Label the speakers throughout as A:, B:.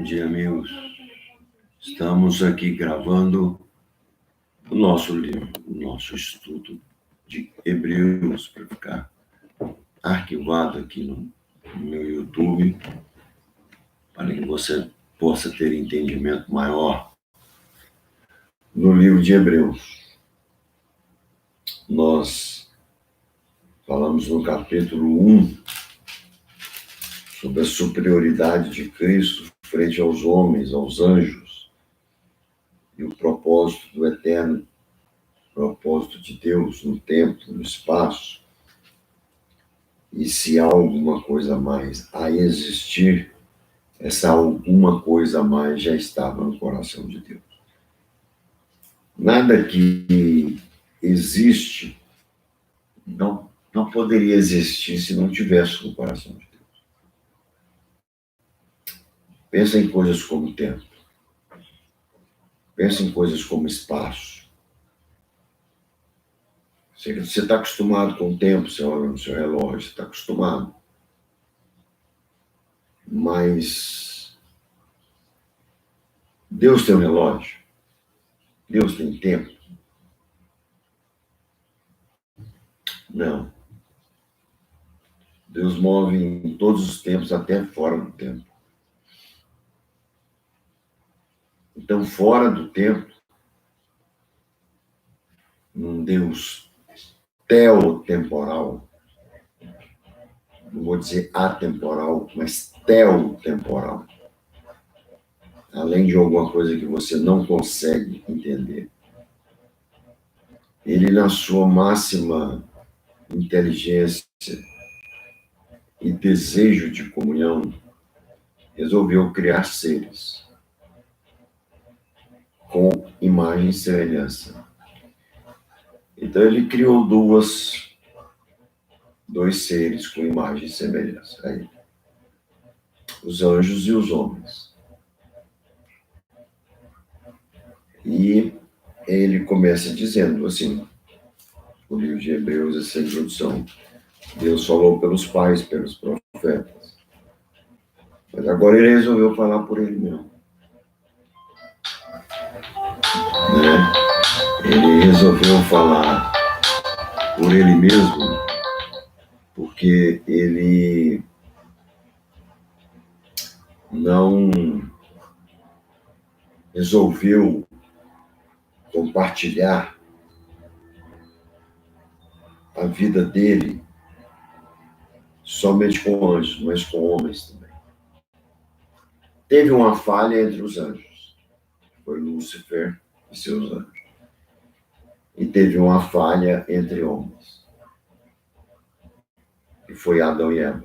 A: Bom dia, amigos. Estamos aqui gravando o nosso livro, o nosso estudo de Hebreus, para ficar arquivado aqui no meu YouTube, para que você possa ter entendimento maior no livro de Hebreus. Nós falamos no capítulo 1 sobre a superioridade de Cristo frente aos homens, aos anjos, e o propósito do eterno, propósito de Deus no tempo, no espaço. E se há alguma coisa a mais a existir, essa alguma coisa a mais já estava no coração de Deus. Nada que existe não poderia existir se não tivesse no coração de Deus. Pensa em coisas como tempo. Pensa em coisas como espaço. Você está acostumado com o tempo, você olha no seu relógio, você está acostumado. Mas Deus tem um relógio. Deus tem tempo. Não. Deus move em todos os tempos, até fora do tempo. Então, fora do tempo, num Deus teotemporal, não vou dizer atemporal, mas teotemporal, além de alguma coisa que você não consegue entender. Ele, na sua máxima inteligência e desejo de comunhão, resolveu criar seres com imagem e semelhança. Então ele criou dois seres com imagem e semelhança a ele. Os anjos e os homens. E ele começa dizendo assim, o livro de Hebreus, essa introdução: Deus falou pelos pais, pelos profetas. Mas agora ele resolveu falar por ele mesmo. Ele resolveu falar por ele mesmo, porque ele não resolveu compartilhar a vida dele somente com anjos, mas com homens também. Teve uma falha entre os anjos. Foi Lúcifer e seus anjos. E teve uma falha entre homens. E foi Adão e Eva.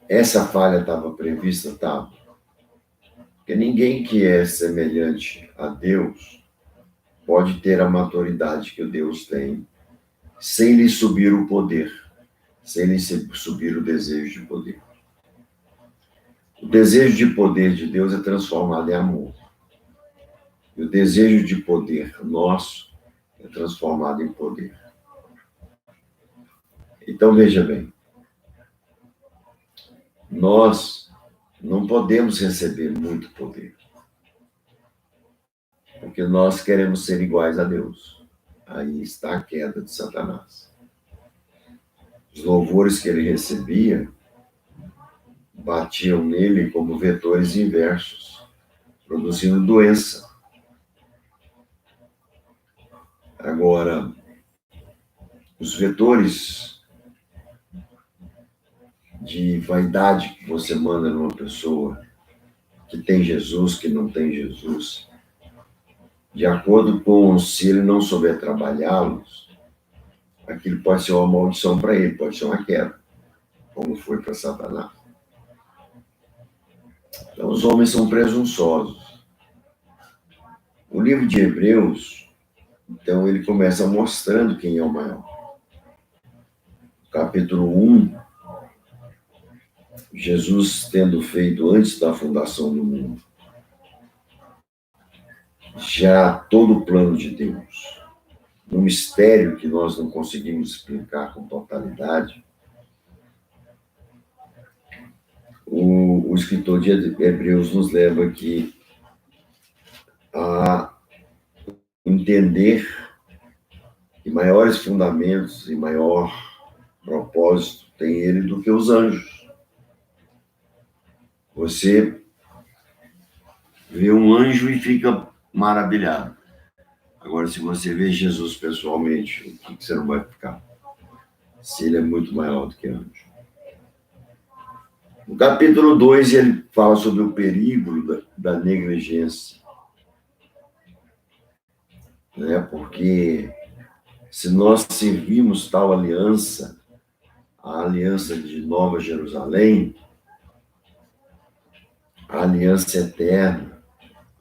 A: Essa falha estava prevista? Estava. Porque ninguém que é semelhante a Deus pode ter a maturidade que o Deus tem, sem lhe subir o poder, sem lhe subir o desejo de poder. O desejo de poder de Deus é transformado em amor. E o desejo de poder nosso é transformado em poder. Então, veja bem, nós não podemos receber muito poder, porque nós queremos ser iguais a Deus. Aí está a queda de Satanás. Os louvores que ele recebia batiam nele como vetores inversos, produzindo doença. Agora, os vetores de vaidade que você manda numa pessoa que tem Jesus, que não tem Jesus, de acordo com se ele não souber trabalhá-los, aquilo pode ser uma maldição para ele, pode ser uma queda, como foi para Satanás. Então, os homens são presunçosos. O livro de Hebreus, então, ele começa mostrando quem é o maior. Capítulo 1, Jesus tendo feito antes da fundação do mundo já todo o plano de Deus, um mistério que nós não conseguimos explicar com totalidade, O escritor de Hebreus nos leva aqui a entender que maiores fundamentos e maior propósito tem ele do que os anjos. Você vê um anjo e fica maravilhado. Agora, se você vê Jesus pessoalmente, o que você não vai ficar? Se ele é muito maior do que anjo. No capítulo 2, ele fala sobre o perigo da negligência. Né? Porque se nós servimos tal aliança, a aliança de Nova Jerusalém, a aliança eterna,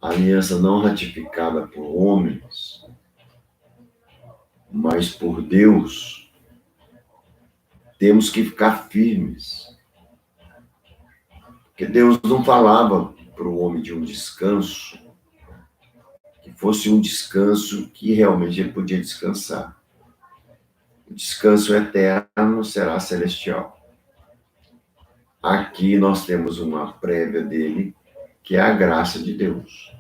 A: a aliança não ratificada por homens, mas por Deus, temos que ficar firmes. Porque Deus não falava para o homem de um descanso, que fosse um descanso que realmente ele podia descansar. O descanso eterno será celestial. Aqui nós temos uma prévia dele, que é a graça de Deus.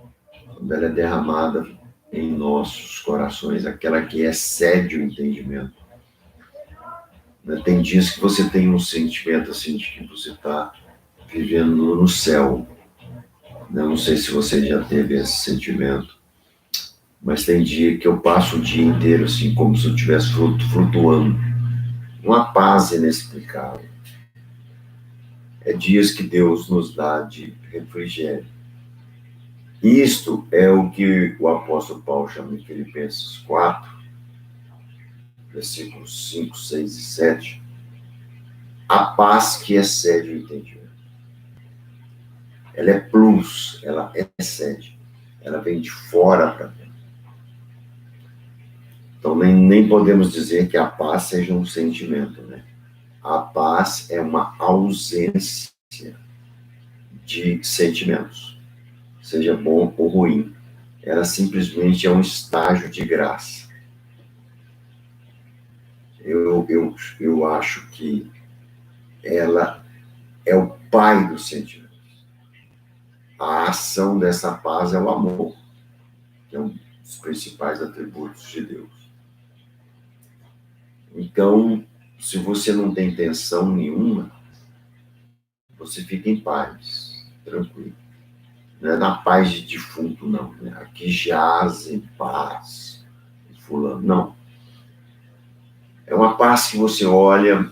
A: Quando ela é derramada em nossos corações, aquela que excede o entendimento. Tem dias que você tem um sentimento assim de que você está vivendo no céu. Não sei se você já teve esse sentimento, mas tem dia que eu passo o dia inteiro assim, como se eu estivesse flutuando. Uma paz inexplicável. É dias que Deus nos dá de refrigério. Isto é o que o apóstolo Paulo chama em Filipenses 4, versículos 5, 6 e 7, a paz que excede o entendimento. Ela é plus, ela excede, ela vem de fora para dentro. Então nem podemos dizer que a paz seja um sentimento, né? A paz é uma ausência de sentimentos, seja bom ou ruim. Ela simplesmente é um estágio de graça. Eu acho que ela é o pai dos sentimentos. A ação dessa paz é o amor, que é um dos principais atributos de Deus. Então, se você não tem tensão nenhuma, você fica em paz, tranquilo. Não é na paz de defunto, não. Né? Aqui jaz em paz, fulano, não. É uma paz que você olha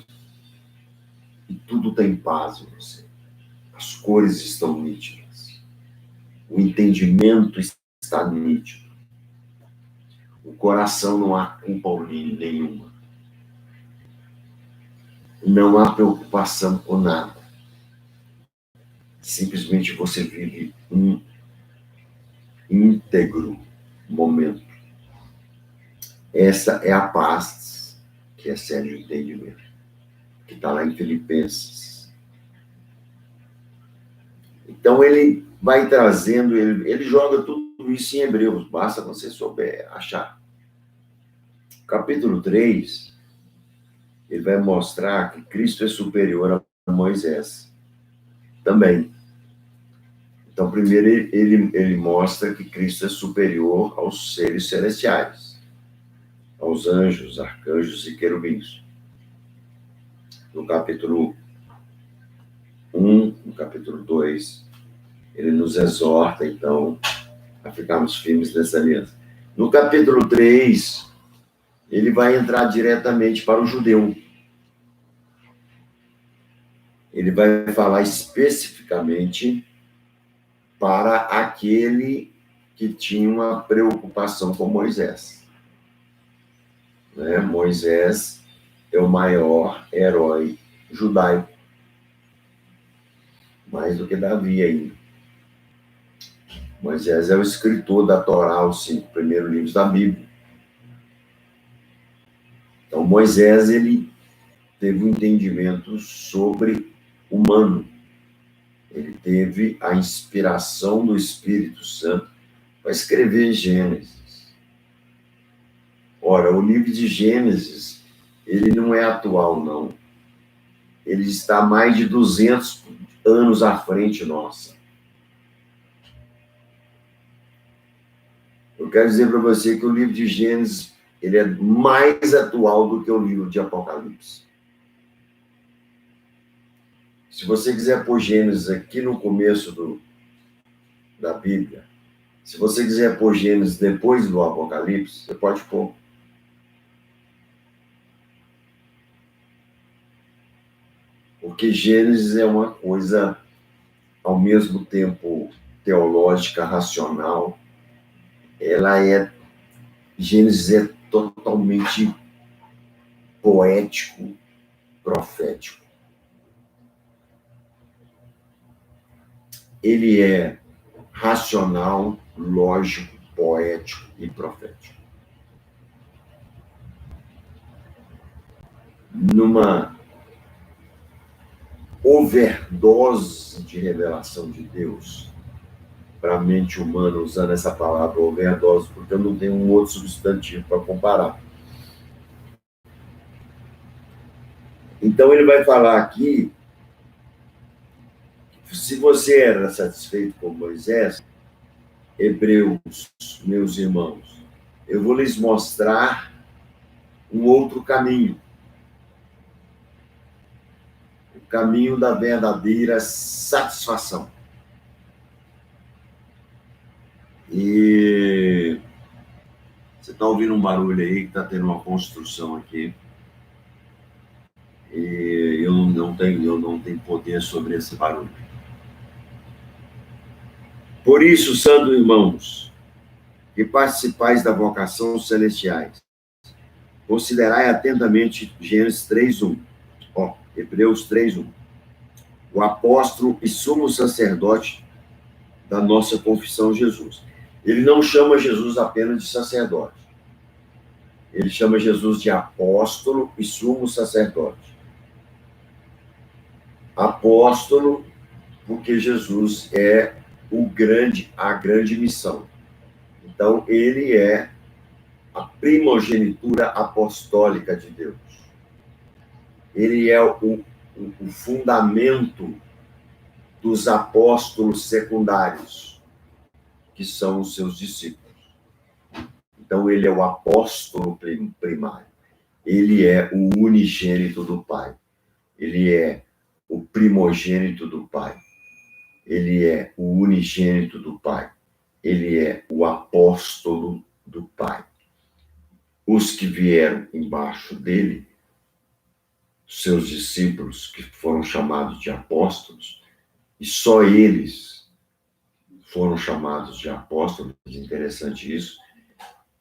A: e tudo tem paz em você. As cores estão nítidas. O entendimento está nítido. O coração não há culpa nenhuma. Não há preocupação com nada. Simplesmente você vive um íntegro momento. Essa é a paz que excede o entendimento, que está lá em Filipenses. Então ele vai trazendo, ele joga tudo isso em Hebreus, basta você souber achar. Capítulo 3, ele vai mostrar que Cristo é superior a Moisés. Também. Então, primeiro ele mostra que Cristo é superior aos seres celestiais, aos anjos, arcanjos e querubins. No capítulo 1, no capítulo 2, ele nos exorta, então, a ficarmos firmes nessa aliança. No capítulo 3, ele vai entrar diretamente para o judeu. Ele vai falar especificamente para aquele que tinha uma preocupação com Moisés. Né? Moisés é o maior herói judaico, mais do que Davi ainda. Moisés é o escritor da Torá, os 5 primeiros livros da Bíblia. Então, Moisés, ele teve um entendimento sobre humano. Ele teve a inspiração do Espírito Santo para escrever Gênesis. Ora, o livro de Gênesis, ele não é atual, não. Ele está há mais de 200 anos à frente nossa. Eu quero dizer para você que o livro de Gênesis ele é mais atual do que o livro de Apocalipse. Se você quiser pôr Gênesis aqui no começo da Bíblia, se você quiser pôr Gênesis depois do Apocalipse, você pode pôr. Porque Gênesis é uma coisa, ao mesmo tempo, teológica, racional. Gênesis é totalmente poético, profético. Ele é racional, lógico, poético e profético. Numa overdose de revelação de Deus para a mente humana, usando essa palavra overdose, porque eu não tenho um outro substantivo para comparar. Então ele vai falar aqui, se você era satisfeito com Moisés, Hebreus, meus irmãos, eu vou lhes mostrar um outro caminho. O caminho da verdadeira satisfação. E você está ouvindo um barulho aí, que está tendo uma construção aqui. E eu não tenho poder sobre esse barulho. Por isso, santos irmãos, que participais da vocação celestiais, considerai atentamente Gênesis 3:1. Hebreus 3:1. O apóstolo e sumo sacerdote da nossa confissão, Jesus. Ele não chama Jesus apenas de sacerdote. Ele chama Jesus de apóstolo e sumo sacerdote. Apóstolo, porque Jesus é a grande missão. Então, ele é a primogenitura apostólica de Deus. Ele é o fundamento dos apóstolos secundários, que são os seus discípulos. Então, ele é o apóstolo primário. Ele é o unigênito do Pai. Ele é o primogênito do Pai. Ele é o unigênito do Pai. Ele é o apóstolo do Pai. Os que vieram embaixo dele, seus discípulos, que foram chamados de apóstolos, e só eles foram chamados de apóstolos. Interessante isso,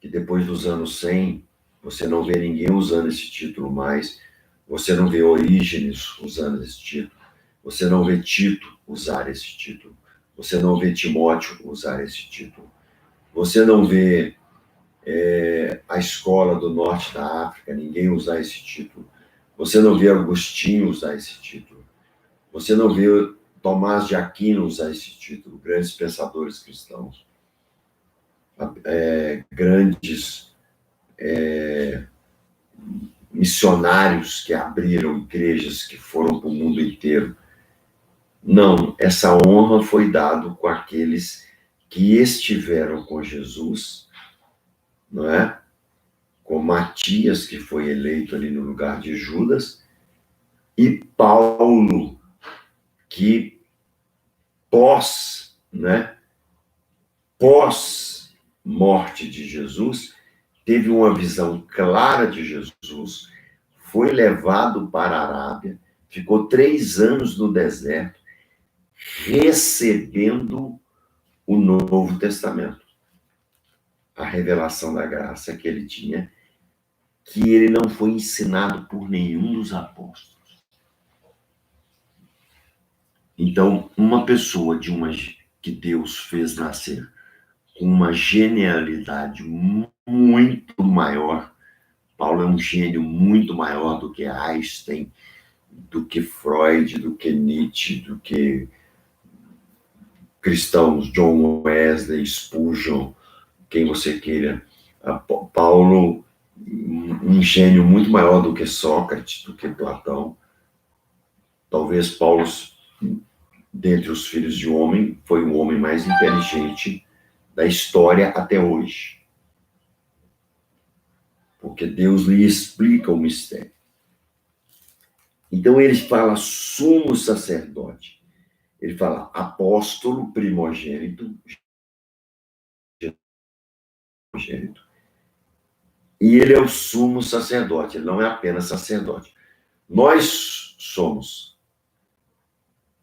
A: que depois dos anos 100, você não vê ninguém usando esse título mais, você não vê Orígenes usando esse título, você não vê Tito usar esse título, você não vê Timóteo usar esse título, você não vê a escola do norte da África, ninguém usar esse título, você não vê Agostinho usar esse título, você não vê Tomás de Aquino usar esse título, grandes pensadores cristãos, grandes missionários que abriram igrejas que foram para o mundo inteiro. Não, essa honra foi dada com aqueles que estiveram com Jesus, não é? Com Matias, que foi eleito ali no lugar de Judas, e Paulo, que pós morte de Jesus, teve uma visão clara de Jesus, foi levado para a Arábia, ficou 3 anos no deserto, recebendo o Novo Testamento. A revelação da graça que ele tinha, que ele não foi ensinado por nenhum dos apóstolos. Então, uma pessoa que Deus fez nascer com uma genialidade muito maior, Paulo é um gênio muito maior do que Einstein, do que Freud, do que Nietzsche, do que cristãos, John Wesley, Spurgeon, quem você queira. Paulo, um gênio muito maior do que Sócrates, do que Platão. Talvez Paulo dentre os filhos de homem, foi o homem mais inteligente da história até hoje. Porque Deus lhe explica o mistério. Então ele fala sumo sacerdote. Ele fala apóstolo primogênito. E ele é o sumo sacerdote, ele não é apenas sacerdote. Nós somos,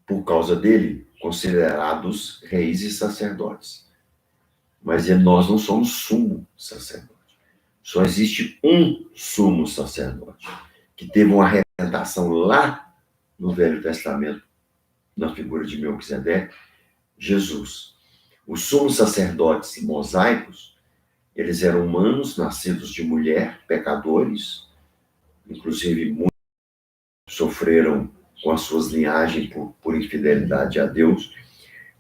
A: por causa dele, considerados reis e sacerdotes. Mas nós não somos sumo sacerdote. Só existe um sumo sacerdote, que teve uma representação lá no Velho Testamento, na figura de Melquisedeque, Jesus. Os sumos sacerdotes mosaicos, eles eram humanos, nascidos de mulher, pecadores, inclusive muitos sofreram com as suas linhagens por infidelidade a Deus.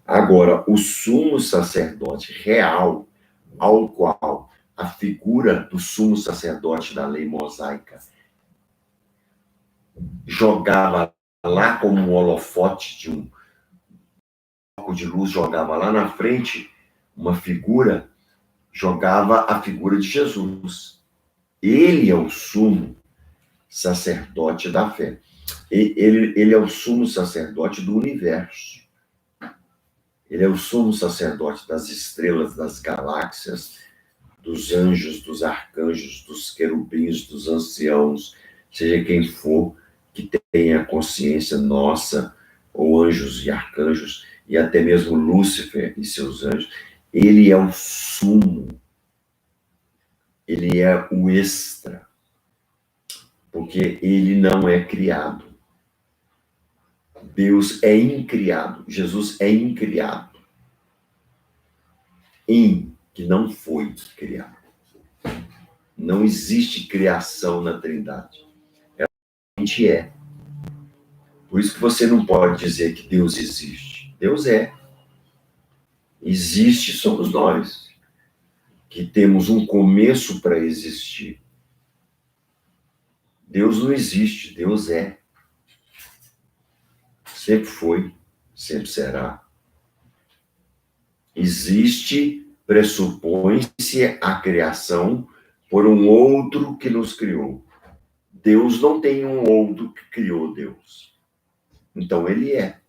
A: Agora, o sumo sacerdote real, ao qual a figura do sumo sacerdote da lei mosaica jogava lá como um holofote de um foco de luz, jogava lá na frente uma figura, jogava a figura de Jesus. Ele é o sumo sacerdote da fé. Ele é o sumo sacerdote do universo. Ele é o sumo sacerdote das estrelas, das galáxias, dos anjos, dos arcanjos, dos querubins, dos anciãos, seja quem for que tenha consciência nossa, ou anjos e arcanjos, e até mesmo Lúcifer e seus anjos. Ele é o sumo. Ele é o extra. Porque ele não é criado. Deus é incriado. Jesus é incriado. Que não foi criado. Não existe criação na Trindade. Ela realmente é. Por isso que você não pode dizer que Deus existe. Deus é. Existe somos nós, que temos um começo para existir. Deus não existe, Deus é. Sempre foi, sempre será. Existe, pressupõe-se a criação por um outro que nos criou. Deus não tem um outro que criou Deus. Então ele é.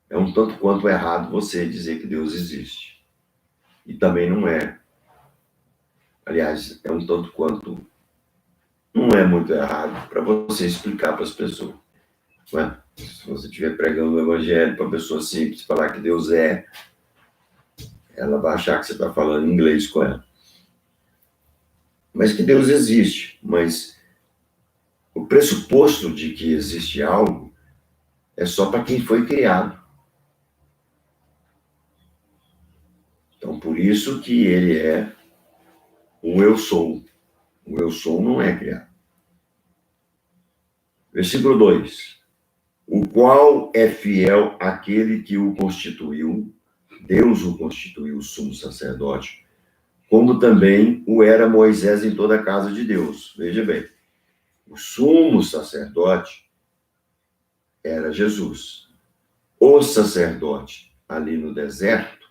A: É um tanto quanto errado você dizer que Deus existe. E também não é. Aliás, é um tanto quanto não é muito errado para você explicar para as pessoas. Não é? Se você estiver pregando o evangelho para a pessoa simples, falar que Deus é, ela vai achar que você está falando inglês com ela. Mas que Deus existe. Mas o pressuposto de que existe algo é só para quem foi criado. Então, por isso que ele é o eu sou. O eu sou não é criado. Versículo 2. O qual é fiel àquele que o constituiu, Deus o constituiu sumo sacerdote, como também o era Moisés em toda a casa de Deus. Veja bem, o sumo sacerdote era Jesus. O sacerdote ali no deserto,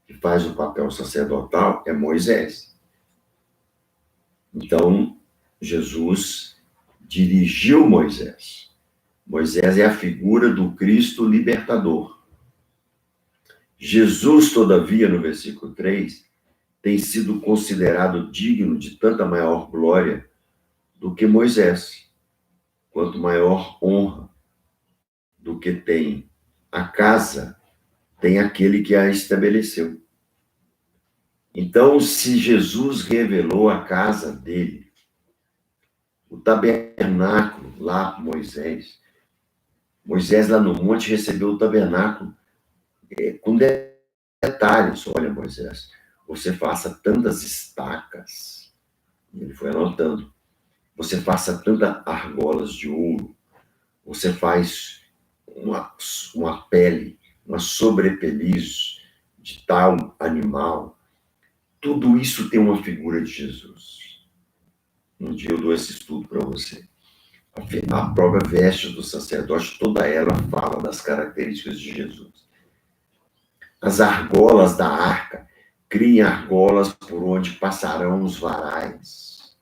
A: que faz o papel sacerdotal, é Moisés. Então, Jesus dirigiu Moisés. Moisés é a figura do Cristo libertador. Jesus, todavia, no versículo 3, tem sido considerado digno de tanta maior glória do que Moisés, quanto maior honra do que tem a casa, tem aquele que a estabeleceu. Então, se Jesus revelou a casa dele, o tabernáculo lá para Moisés lá no monte recebeu o tabernáculo com detalhes. Olha, Moisés, você faça tantas estacas, ele foi anotando, você faça tantas argolas de ouro, você faz uma pele, uma sobrepeliz de tal animal. Tudo isso tem uma figura de Jesus. Um dia eu dou esse estudo para você. A própria veste do sacerdote, toda ela fala das características de Jesus. As argolas da arca, criem argolas por onde passarão os varais.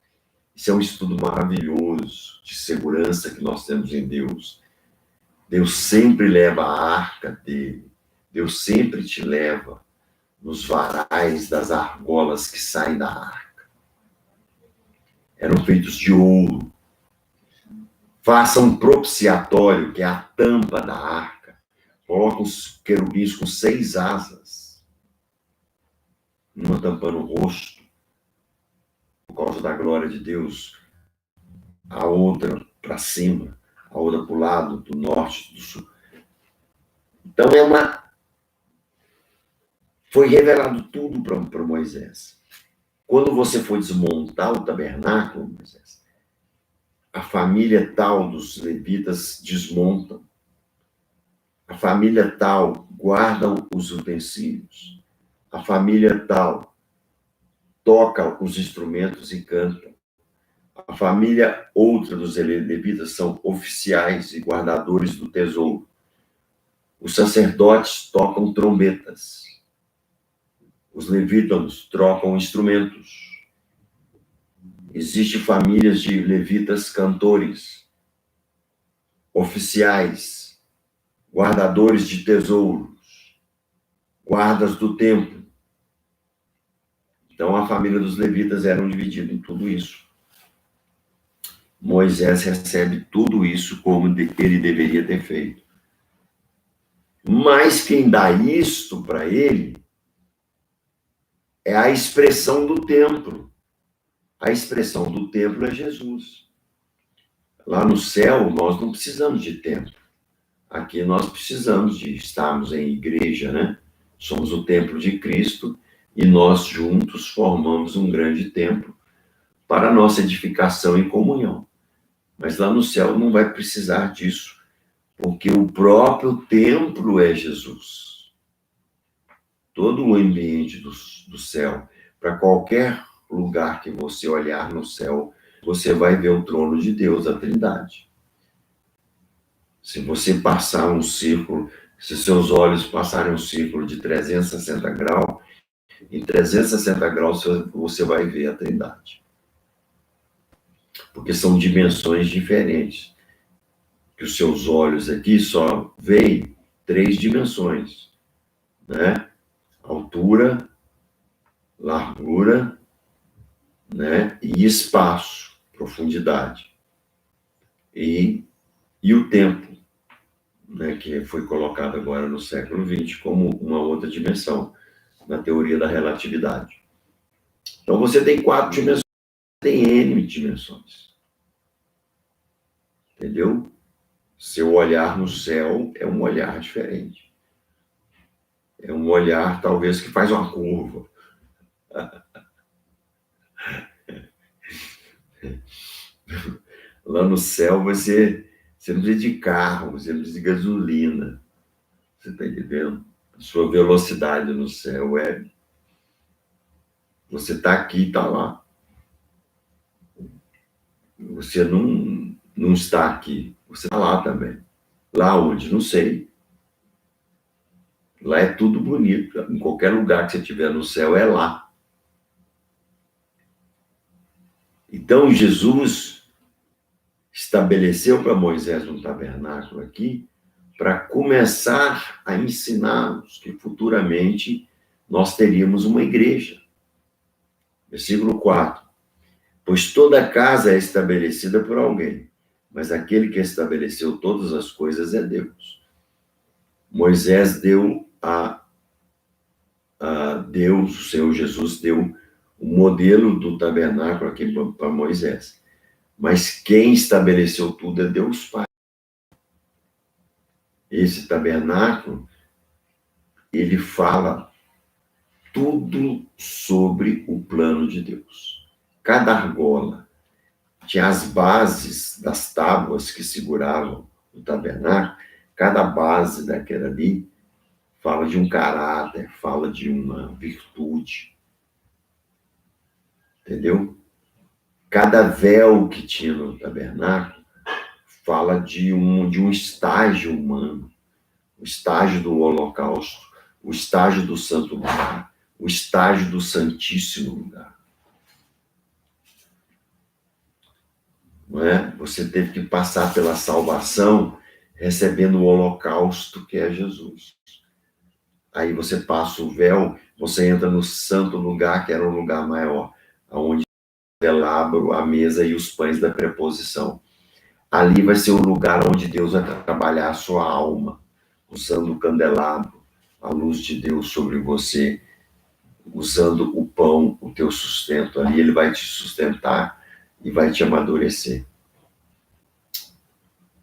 A: Isso é um estudo maravilhoso de segurança que nós temos em Deus. Deus sempre leva a arca dele. Deus sempre te leva nos varais das argolas que saem da arca. Eram feitos de ouro. Faça um propiciatório, que é a tampa da arca. Coloca os querubins com 6 asas. Uma tampando o rosto, por causa da glória de Deus. A outra para cima, a outra para o lado, do norte, do sul. Então foi revelado tudo para Moisés. Quando você for desmontar o tabernáculo, Moisés, a família tal dos levitas desmontam. A família tal guarda os utensílios. A família tal toca os instrumentos e canta. A família outra dos levitas são oficiais e guardadores do tesouro. Os sacerdotes tocam trombetas. Os levítanos trocam instrumentos. Existem famílias de levitas cantores, oficiais, guardadores de tesouros, guardas do templo. Então, a família dos levitas eram dividida em tudo isso. Moisés recebe tudo isso como ele deveria ter feito. Mas quem dá isto para ele é a expressão do templo. A expressão do templo é Jesus. Lá no céu, nós não precisamos de templo. Aqui nós precisamos de estarmos em igreja, né? Somos o templo de Cristo e nós juntos formamos um grande templo para a nossa edificação e comunhão. Mas lá no céu não vai precisar disso, porque o próprio templo é Jesus. Todo o ambiente do céu, para qualquer lugar que você olhar no céu, você vai ver o trono de Deus, a Trindade. Se você passar um círculo, se seus olhos passarem um círculo de 360 graus, em 360 graus você vai ver a Trindade. Porque são dimensões diferentes. Que os seus olhos aqui só veem 3 dimensões, né? Altura, largura, né? E espaço, profundidade. E o tempo, né? Que foi colocado agora no século XX como uma outra dimensão, na teoria da relatividade. Então, você tem 4 dimensões, tem N dimensões. Entendeu? Seu olhar no céu é um olhar diferente. É um olhar, talvez, que faz uma curva. Lá no céu, você não precisa de carro, você não precisa de gasolina. Você está entendendo? A sua velocidade no céu é... Você está aqui e está lá. Você não está aqui. Você está lá também. Lá onde? Não sei. Lá é tudo bonito. Em qualquer lugar que você estiver no céu, é lá. Então, Jesus estabeleceu para Moisés um tabernáculo aqui para começar a ensiná-los que futuramente nós teríamos uma igreja. Versículo 4. Pois toda casa é estabelecida por alguém, mas aquele que estabeleceu todas as coisas é Deus. Moisés deu a Deus, o Senhor Jesus deu o modelo do tabernáculo aqui para Moisés. Mas quem estabeleceu tudo é Deus Pai. Esse tabernáculo, ele fala tudo sobre o plano de Deus. Cada argola tinha as bases das tábuas que seguravam o tabernáculo. Cada base daquela ali fala de um caráter, fala de uma virtude. Entendeu? Cada véu que tinha no tabernáculo fala de um estágio humano, o estágio do holocausto, o estágio do santo lugar, o estágio do santíssimo lugar. Não é? Você teve que passar pela salvação recebendo o holocausto que é Jesus. Aí você passa o véu, você entra no santo lugar, que era um lugar maior, onde o candelabro, a mesa e os pães da preposição. Ali vai ser o lugar onde Deus vai trabalhar a sua alma, usando o candelabro, a luz de Deus sobre você, usando o pão, o teu sustento ali, ele vai te sustentar e vai te amadurecer.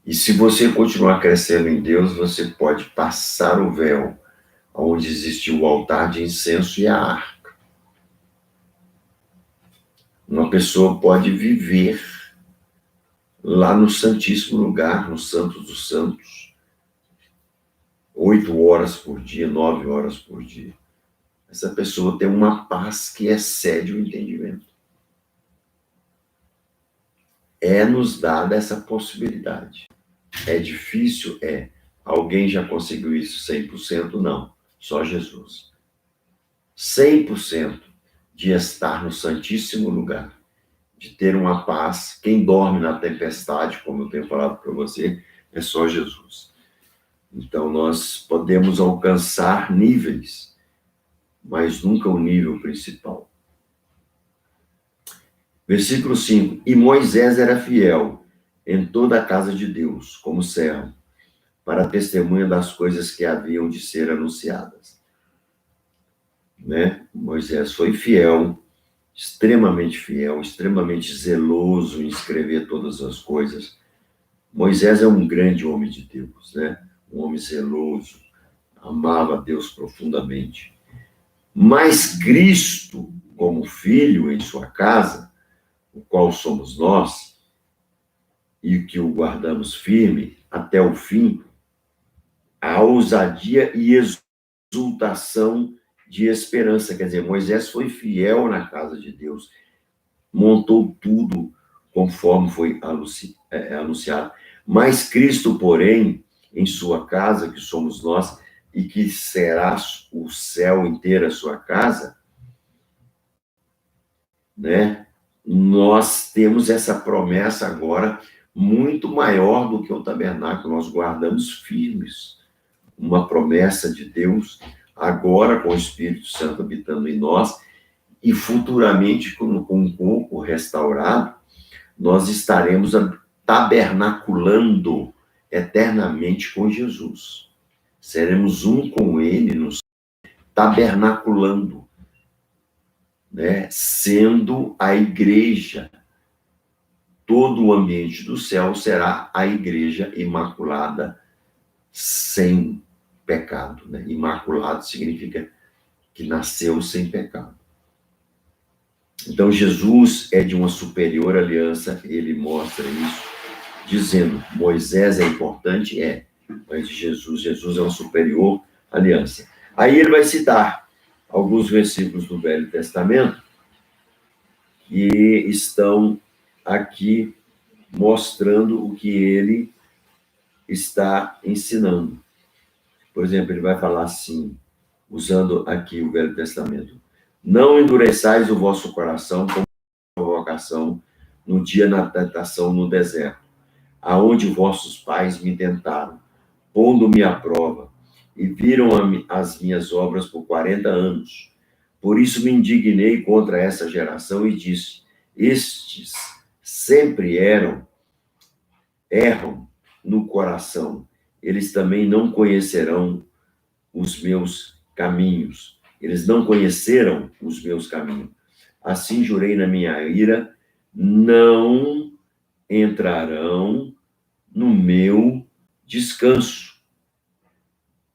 A: E se você continuar crescendo em Deus, você pode passar o véu, onde existe o altar de incenso e a arca. Uma pessoa pode viver lá no Santíssimo Lugar, no Santo dos Santos, 8 horas por dia, 9 horas por dia. Essa pessoa tem uma paz que excede o entendimento. É-nos dada essa possibilidade. É difícil? É. Alguém já conseguiu isso 100%? Não. Só Jesus. 100% de estar no Santíssimo Lugar, de ter uma paz. Quem dorme na tempestade, como eu tenho falado para você, é só Jesus. Então, nós podemos alcançar níveis, mas nunca o nível principal. Versículo 5. E Moisés era fiel em toda a casa de Deus, como servo, para testemunha das coisas que haviam de ser anunciadas. Né? Moisés foi fiel, extremamente zeloso em escrever todas as coisas. Moisés é um grande homem de Deus, né? Um homem zeloso, amava a Deus profundamente. Mas Cristo, como filho em sua casa, o qual somos nós, e que o guardamos firme até o fim, a ousadia e exultação de esperança. Quer dizer, Moisés foi fiel na casa de Deus, montou tudo conforme foi anunciado. Mas Cristo, porém, em sua casa, que somos nós, e que será o céu inteiro a sua casa, né? Nós temos essa promessa agora muito maior do que o tabernáculo, nós guardamos firmes uma promessa de Deus, agora com o Espírito Santo habitando em nós, e futuramente, com um corpo restaurado, nós estaremos tabernaculando eternamente com Jesus. Seremos um com Ele, nos tabernaculando, né? Sendo a igreja. Todo o ambiente do céu será a igreja imaculada, sem pecado, né? Imaculado significa que nasceu sem pecado. Então, Jesus é de uma superior aliança, ele mostra isso, dizendo, Moisés é importante? É, mas Jesus é uma superior aliança. Aí ele vai citar alguns versículos do Velho Testamento que estão aqui mostrando o que ele está ensinando. Por exemplo, ele vai falar assim, usando aqui o Velho Testamento. Não endureçais o vosso coração como provocação no dia na tentação no deserto, aonde vossos pais me tentaram, pondo-me à prova, e viram as minhas obras por 40 anos. Por isso me indignei contra essa geração e disse, estes sempre erram no coração, eles também não conhecerão os meus caminhos. Eles não conheceram os meus caminhos. Assim jurei na minha ira, não entrarão no meu descanso,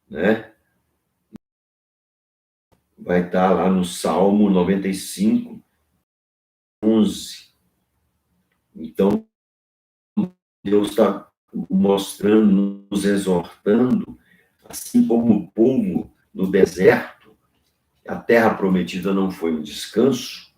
A: né? Vai estar lá no Salmo 95, 11. Então, Deus está mostrando, nos exortando, assim como o povo no deserto, a terra prometida não foi um descanso,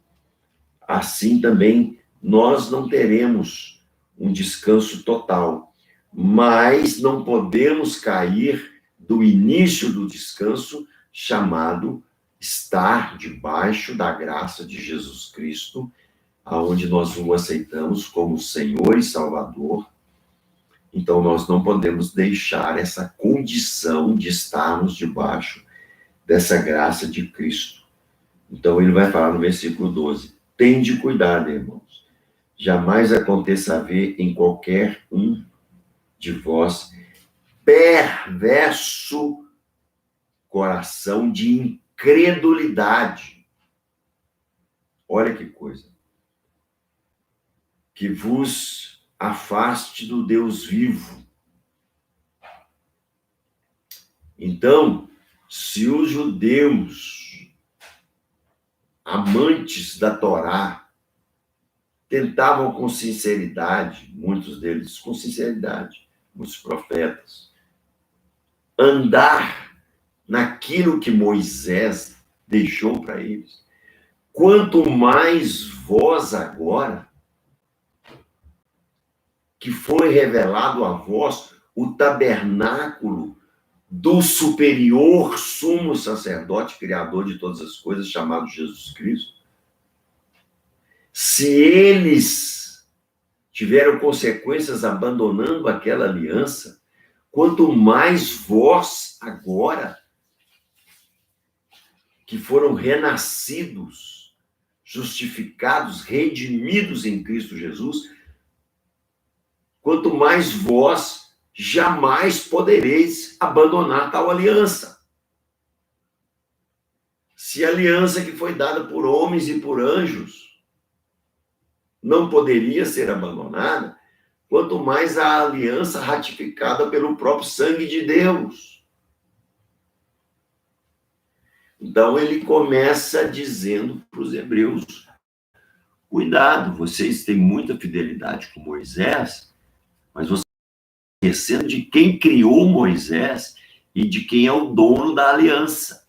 A: assim também nós não teremos um descanso total. mas não podemos cair do início do descanso, chamado estar debaixo da graça de Jesus Cristo, aonde nós o aceitamos como Senhor e Salvador. Então, nós não podemos deixar essa condição de estarmos debaixo dessa graça de Cristo. Então, ele vai falar no versículo 12: tende cuidado, irmãos, jamais aconteça haver em qualquer um de vós perverso coração de incredulidade. Olha que coisa. Que vos afaste do Deus vivo. Então, se os judeus, amantes da Torá, tentavam com sinceridade, muitos deles com sinceridade, muitos profetas, andar naquilo que Moisés deixou para eles, quanto mais vós agora, que foi revelado a vós o tabernáculo do superior sumo sacerdote, criador de todas as coisas, chamado Jesus Cristo. Se eles tiveram consequências abandonando aquela aliança, quanto mais vós agora, que foram renascidos, justificados, redimidos em Cristo Jesus, quanto mais vós jamais podereis abandonar tal aliança. Se a aliança que foi dada por homens e por anjos não poderia ser abandonada, quanto mais a aliança ratificada pelo próprio sangue de Deus. Então ele começa dizendo para os hebreus: cuidado, vocês têm muita fidelidade com Moisés, mas vocês estão esquecendo de quem criou Moisés e de quem é o dono da aliança.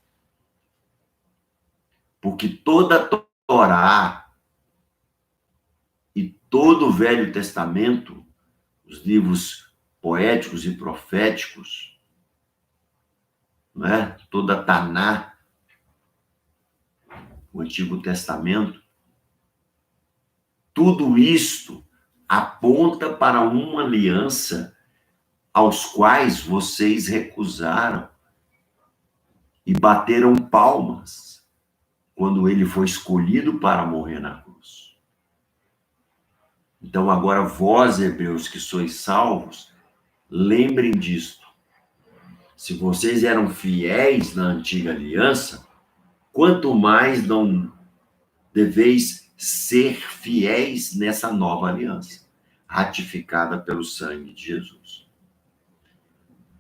A: Porque toda a Torá e todo o Velho Testamento, os livros poéticos e proféticos, não é? Toda a Taná, o Antigo Testamento, tudo isto aponta para uma aliança aos quais vocês recusaram e bateram palmas quando ele foi escolhido para morrer na cruz. Então agora vós, hebreus, que sois salvos, lembrem disto. Se vocês eram fiéis na antiga aliança, quanto mais não deveis ser fiéis nessa nova aliança, ratificada pelo sangue de Jesus.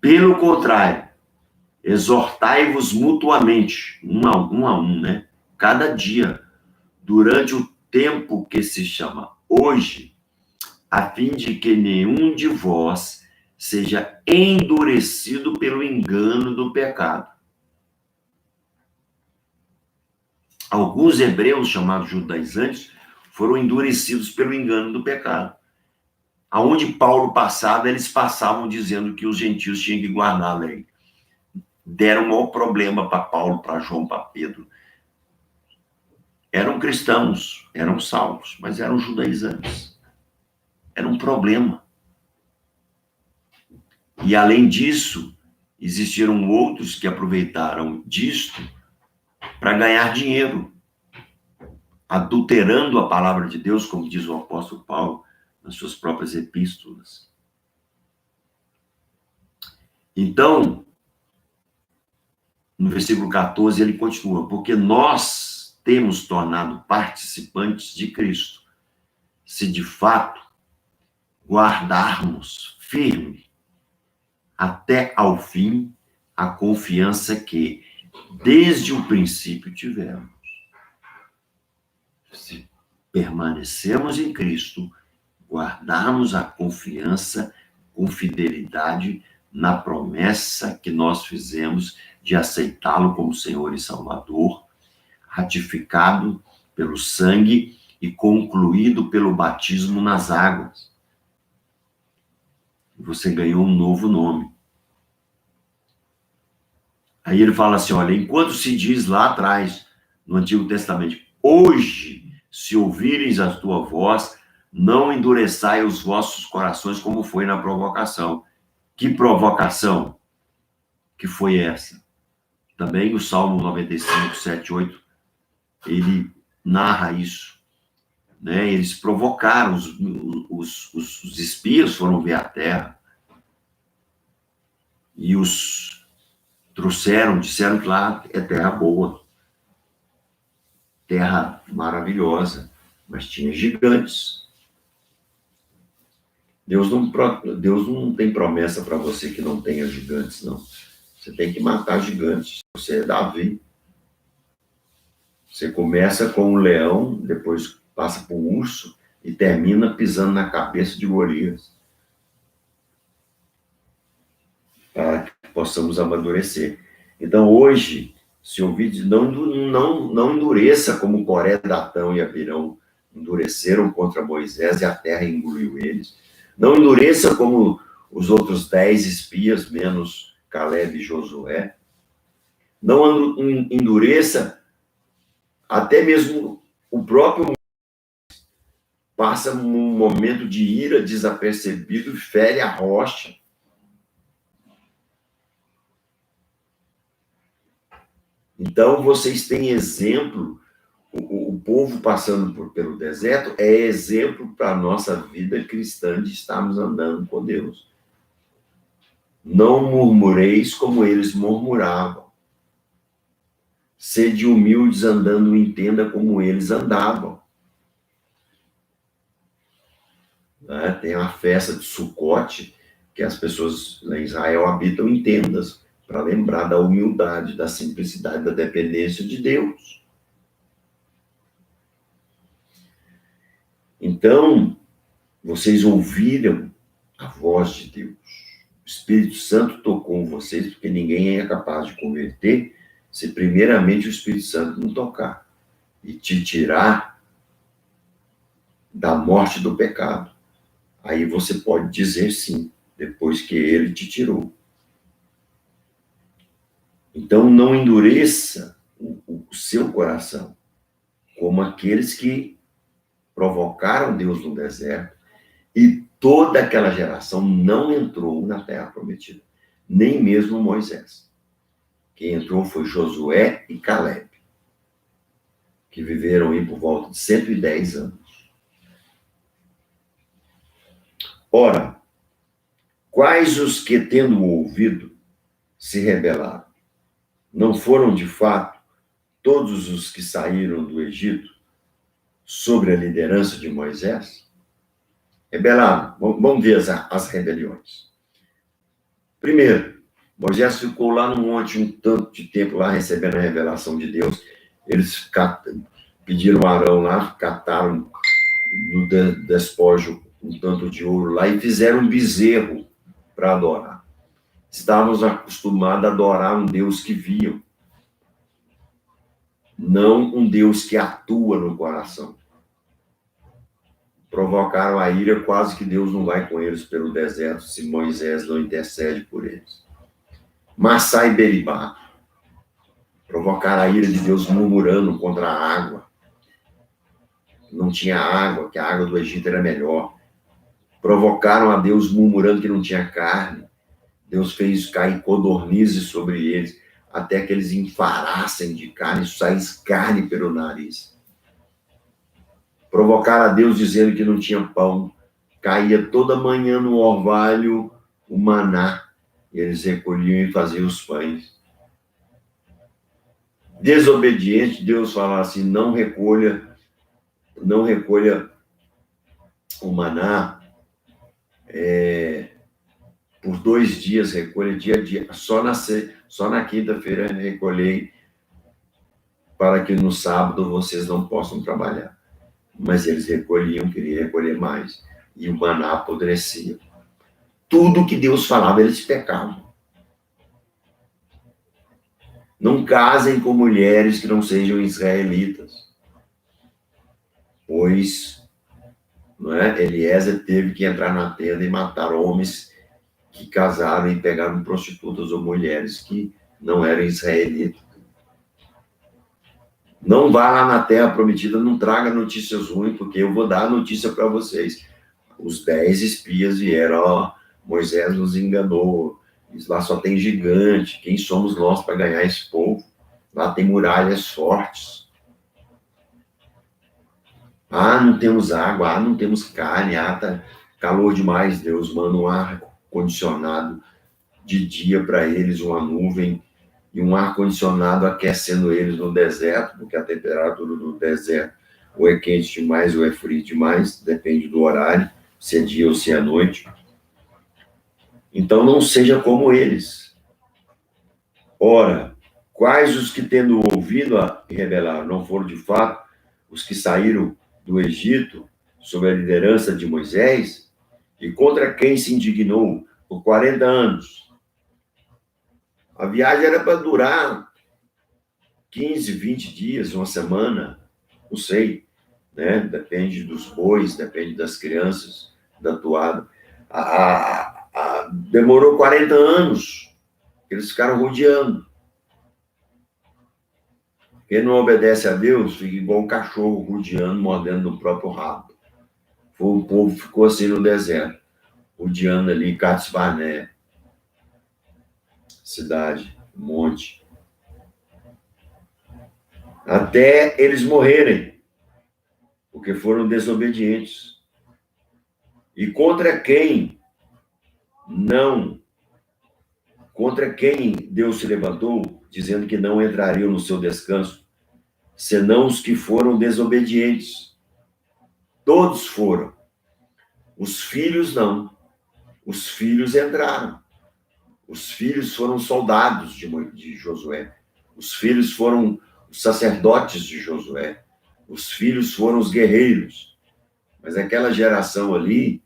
A: Pelo contrário, exortai-vos mutuamente, um a um, né? Cada dia, durante o tempo que se chama hoje, a fim de que nenhum de vós seja endurecido pelo engano do pecado. Alguns hebreus, chamados judaizantes, foram endurecidos pelo engano do pecado. Aonde Paulo passava, eles passavam dizendo que os gentios tinham que guardar a lei. Deram um maior problema para Paulo, para João, para Pedro. Eram cristãos, eram salvos, mas eram judaizantes. Era um problema. E, além disso, existiram outros que aproveitaram disto para ganhar dinheiro, adulterando a palavra de Deus, como diz o apóstolo Paulo nas suas próprias epístolas. Então, no versículo 14, ele continua: porque nós temos tornado participantes de Cristo, se de fato guardarmos firme até ao fim a confiança que desde o princípio tivemos. Se permanecemos em Cristo, guardarmos a confiança com fidelidade na promessa que nós fizemos de aceitá-lo como Senhor e Salvador, ratificado pelo sangue e concluído pelo batismo nas águas. Você ganhou um novo nome. Aí ele fala assim, olha, enquanto se diz lá atrás, no Antigo Testamento, hoje, se ouvires a tua voz, não endureçai os vossos corações como foi na provocação. Que provocação que foi essa? Também o Salmo 95, 7, 8, ele narra isso. Né? Eles provocaram, os espias foram ver a terra e os trouxeram, disseram que lá é terra boa, terra maravilhosa, mas tinha gigantes. Deus não tem promessa para você que não tenha gigantes, não. Você tem que matar gigantes. Você é Davi. Você começa com o leão, depois passa por um urso e termina pisando na cabeça de Golias. Para que possamos amadurecer. Então, hoje, se ouvir, não endureça como Coré, Datão e Abirão endureceram contra Moisés e a terra engoliu eles. Não endureça como os outros 10 espias, menos Caleb e Josué. Não endureça, até mesmo o próprio passa um momento de ira desapercebido e fere a rocha. Então, vocês têm exemplo, o povo passando pelo deserto é exemplo para a nossa vida cristã de estarmos andando com Deus. Não murmureis como eles murmuravam. Sede humildes andando em tenda como eles andavam. Né? Tem a festa de Sucote, que as pessoas lá em Israel habitam em tendas, para lembrar da humildade, da simplicidade, da dependência de Deus. Então, vocês ouviram a voz de Deus. O Espírito Santo tocou vocês, porque ninguém é capaz de converter se primeiramente o Espírito Santo não tocar e te tirar da morte do pecado. Aí você pode dizer sim, depois que ele te tirou. Então, não endureça o seu coração, como aqueles que provocaram Deus no deserto, e toda aquela geração não entrou na terra prometida, nem mesmo Moisés. Quem entrou foi Josué e Caleb, que viveram aí por volta de 110 anos. Ora, quais os que, tendo ouvido, se rebelaram? Não foram, de fato, todos os que saíram do Egito sobre a liderança de Moisés? Rebelaram. Vamos ver as rebeliões. Primeiro, Moisés ficou lá no monte um tanto de tempo lá recebendo a revelação de Deus. Eles pediram a Arão lá, cataram no despojo um tanto de ouro lá e fizeram um bezerro para adorar. Estávamos acostumados a adorar um Deus que viam, não um Deus que atua no coração. Provocaram a ira, quase que Deus não vai com eles pelo deserto se Moisés não intercede por eles. Massá e Beribá provocaram a ira de Deus murmurando contra a água. Não tinha água, que a água do Egito era melhor. Provocaram a Deus murmurando que não tinha carne. Deus fez cair codornizes sobre eles, até que eles enfarassem de carne, saísse carne pelo nariz. Provocaram a Deus dizendo que não tinha pão. Caía toda manhã no orvalho o maná. E eles recolhiam e faziam os pães. Desobediente, Deus falava assim, não recolha o maná, por 2 dias, recolha dia a dia. Só na quinta-feira recolhei, para que no sábado vocês não possam trabalhar. Mas eles recolhiam, queriam recolher mais. E o maná apodrecia. Tudo que Deus falava, eles pecavam. Não casem com mulheres que não sejam israelitas. Pois, não é? Eliezer teve que entrar na tenda e matar homens que casaram e pegaram prostitutas ou mulheres que não eram israelitas. Não vá lá na terra prometida, não traga notícias ruins, porque eu vou dar a notícia para vocês. Os 10 espias vieram, ó, Moisés nos enganou, lá só tem gigante, quem somos nós para ganhar esse povo? Lá tem muralhas fortes. Ah, não temos água, não temos carne, tá calor demais, Deus manda um ar condicionado de dia para eles, uma nuvem, e um ar-condicionado aquecendo eles no deserto, porque a temperatura do deserto ou é quente demais ou é frio demais, depende do horário, se é dia ou se é noite. Então não seja como eles. Ora, quais os que tendo ouvido a rebelaram, não foram de fato os que saíram do Egito sob a liderança de Moisés, e contra quem se indignou por 40 anos? A viagem era para durar 15, 20 dias, uma semana, não sei, né? Depende dos bois, depende das crianças, da toada. Demorou 40 anos, eles ficaram rodeando. Quem não obedece a Deus fica igual um cachorro rodeando, mordendo no próprio rabo. O povo ficou assim no deserto, rodeando ali Cades Barnea, cidade, monte, até eles morrerem, porque foram desobedientes. E contra quem Deus se levantou, dizendo que não entrariam no seu descanso, senão os que foram desobedientes. Todos foram. Os filhos não. Os filhos entraram. Os filhos foram soldados de Josué. Os filhos foram os sacerdotes de Josué. Os filhos foram os guerreiros. Mas aquela geração ali,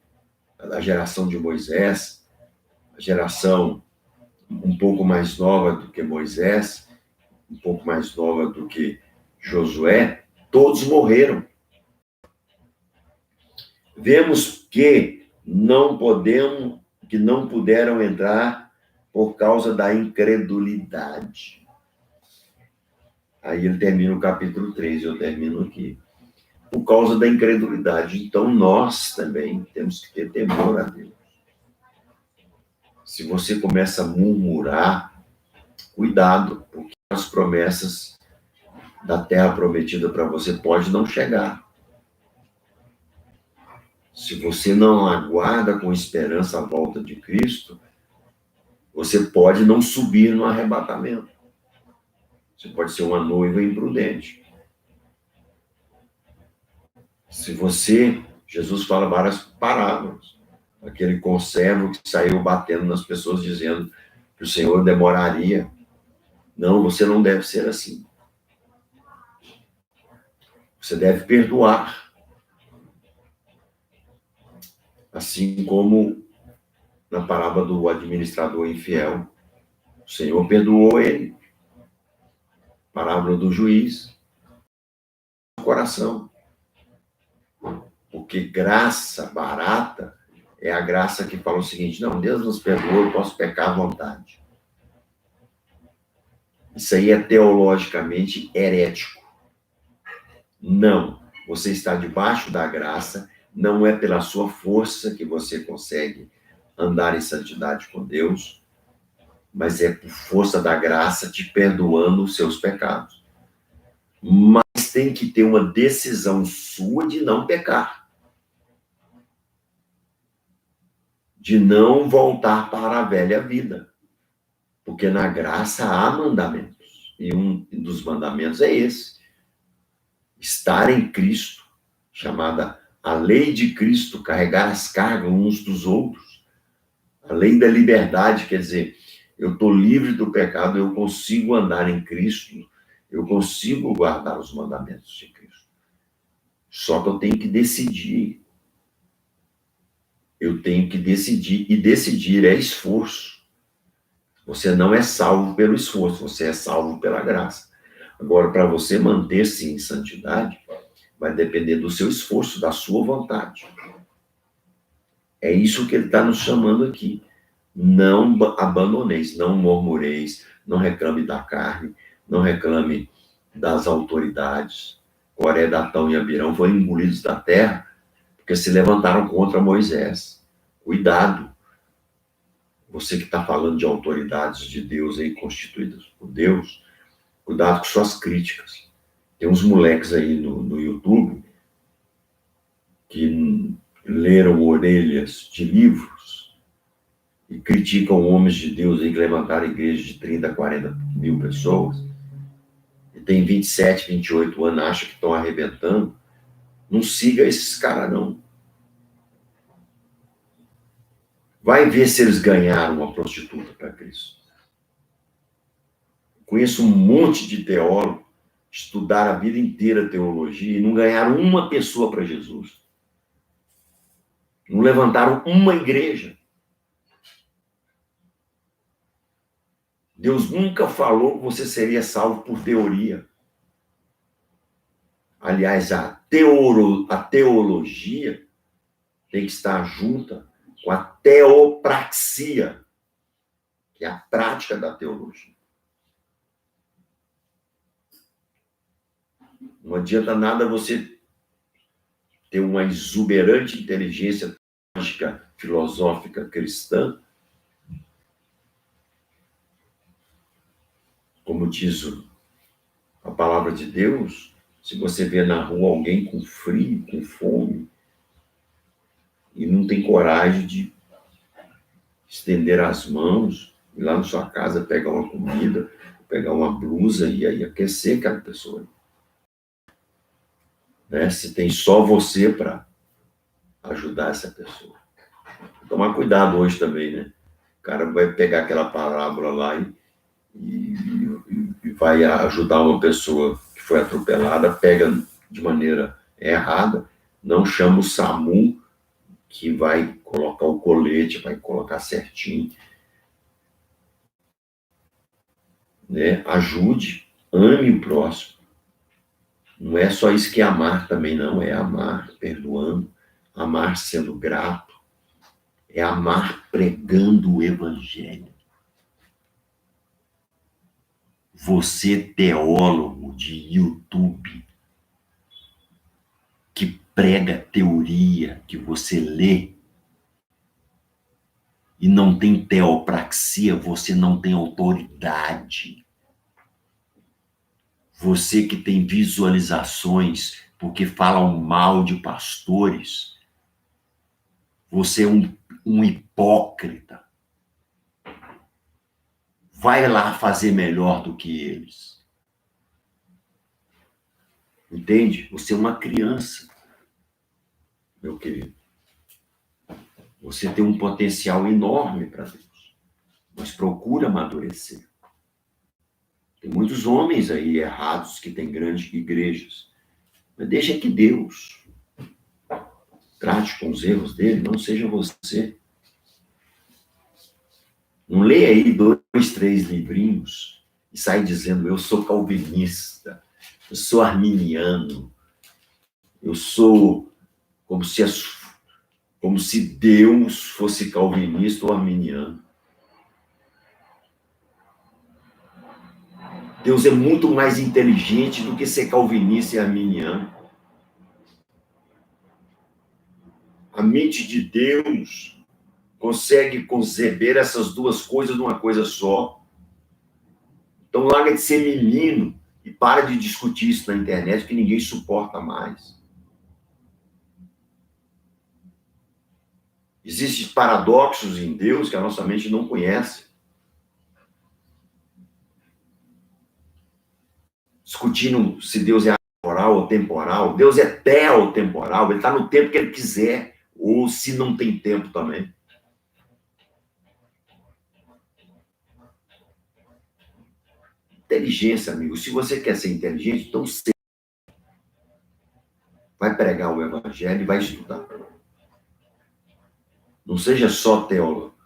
A: a geração de Moisés, a geração um pouco mais nova do que Moisés, um pouco mais nova do que Josué, todos morreram. Vemos que não puderam entrar por causa da incredulidade. Aí ele termina o capítulo 3, eu termino aqui. Por causa da incredulidade. Então, nós também temos que ter temor a Deus. Se você começa a murmurar, cuidado, porque as promessas da terra prometida para você pode não chegar. Se você não aguarda com esperança a volta de Cristo, você pode não subir no arrebatamento. Você pode ser uma noiva imprudente. Jesus fala várias parábolas. Aquele conservo que saiu batendo nas pessoas, dizendo que o Senhor demoraria. Não, você não deve ser assim. Você deve perdoar. Assim como na parábola do administrador infiel. O Senhor perdoou ele. Parábola do juiz. Coração. Porque graça barata é a graça que fala o seguinte: não, Deus nos perdoou, eu posso pecar à vontade. Isso aí é teologicamente herético. Não, você está debaixo da graça, não é pela sua força que você consegue andar em santidade com Deus, mas é por força da graça te perdoando os seus pecados. Mas tem que ter uma decisão sua de não pecar. De não voltar para a velha vida. Porque na graça há mandamentos. E um dos mandamentos é esse. Estar em Cristo, chamada a lei de Cristo, carregar as cargas uns dos outros. A lei da liberdade, quer dizer, eu estou livre do pecado, eu consigo andar em Cristo, eu consigo guardar os mandamentos de Cristo. Só que eu tenho que decidir. Eu tenho que decidir, e decidir é esforço. Você não é salvo pelo esforço, você é salvo pela graça. Agora, para você manter-se em santidade, vai depender do seu esforço, da sua vontade. É isso que ele está nos chamando aqui. Não abandoneis, não murmureis, não reclame da carne, não reclame das autoridades. Coré, Datão e Abirão foram engolidos da terra porque se levantaram contra Moisés. Cuidado, você que está falando de autoridades de Deus aí constituídas por Deus, cuidado com suas críticas. Tem uns moleques aí no YouTube que leram orelhas de livros e criticam homens de Deus aí que levantaram igrejas de 30, 40 mil pessoas, e tem 27, 28 anos, acham que estão arrebentando. Não siga esses caras, não. Vai ver se eles ganharam uma prostituta para Cristo. Conheço um monte de teólogos, estudaram a vida inteira teologia e não ganharam uma pessoa para Jesus. Não levantaram uma igreja. Deus nunca falou que você seria salvo por teoria. Aliás, a teologia tem que estar junta com a teopraxia, que é a prática da teologia. Não adianta nada você ter uma exuberante inteligência teológica, filosófica, cristã, como diz a palavra de Deus. Se você vê na rua alguém com frio, com fome, e não tem coragem de estender as mãos, ir lá na sua casa pegar uma comida, pegar uma blusa e aí aquecer aquela pessoa. Né? Se tem só você para ajudar essa pessoa. Tomar cuidado hoje também, né? O cara vai pegar aquela parábola lá e vai ajudar uma pessoa que foi atropelada, pega de maneira errada, não chama o SAMU, que vai colocar o colete, vai colocar certinho. Né? Ajude, ame o próximo. Não é só isso que é amar também, não. É amar perdoando, amar sendo grato, é amar pregando o evangelho. Você, teólogo de YouTube, que prega teoria, que você lê e não tem teopraxia, você não tem autoridade. Você que tem visualizações porque falam mal de pastores, você é um hipócrita. Vai lá fazer melhor do que eles. Entende? Você é uma criança, meu querido. Você tem um potencial enorme para Deus, mas procura amadurecer. Tem muitos homens aí errados que têm grandes igrejas, mas deixa que Deus trate com os erros dele, não seja você. Não leia aí 2, 3 livrinhos e sai dizendo: eu sou calvinista, eu sou arminiano, eu sou como se Deus fosse calvinista ou arminiano. Deus é muito mais inteligente do que ser calvinista e arminiano. A mente de Deus consegue conceber essas duas coisas numa coisa só. Então larga de ser menino e para de discutir isso na internet, que ninguém suporta mais. Existem paradoxos em Deus que a nossa mente não conhece. Discutindo se Deus é atemporal ou temporal. Deus é teotemporal, ele está no tempo que ele quiser, ou se não tem tempo também. Inteligência, amigo. Se você quer ser inteligente, então vai pregar o evangelho e vai estudar. Não seja só teólogo,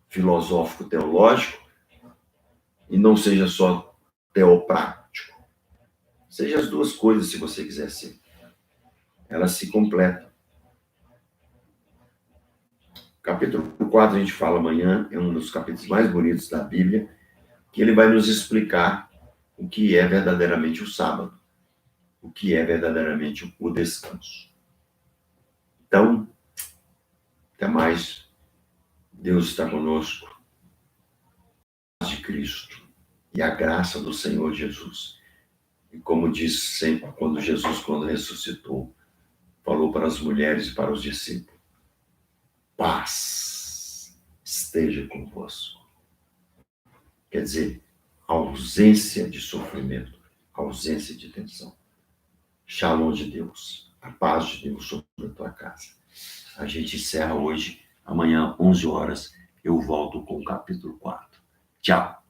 A: filosófico, teológico, e não seja só teoprático. Seja as duas coisas, se você quiser ser. Elas se completam. capítulo 4 a gente fala amanhã, é um dos capítulos mais bonitos da Bíblia, que ele vai nos explicar o que é verdadeiramente o sábado, o que é verdadeiramente o descanso. Então, até mais. Deus está conosco. A paz de Cristo e a graça do Senhor Jesus. E como disse sempre, quando Jesus, quando ressuscitou, falou para as mulheres e para os discípulos, paz esteja convosco. Quer dizer, ausência de sofrimento, ausência de tensão. Shalom de Deus, a paz de Deus sobre a tua casa. A gente encerra hoje, amanhã, 11 horas, eu volto com o capítulo 4. Tchau!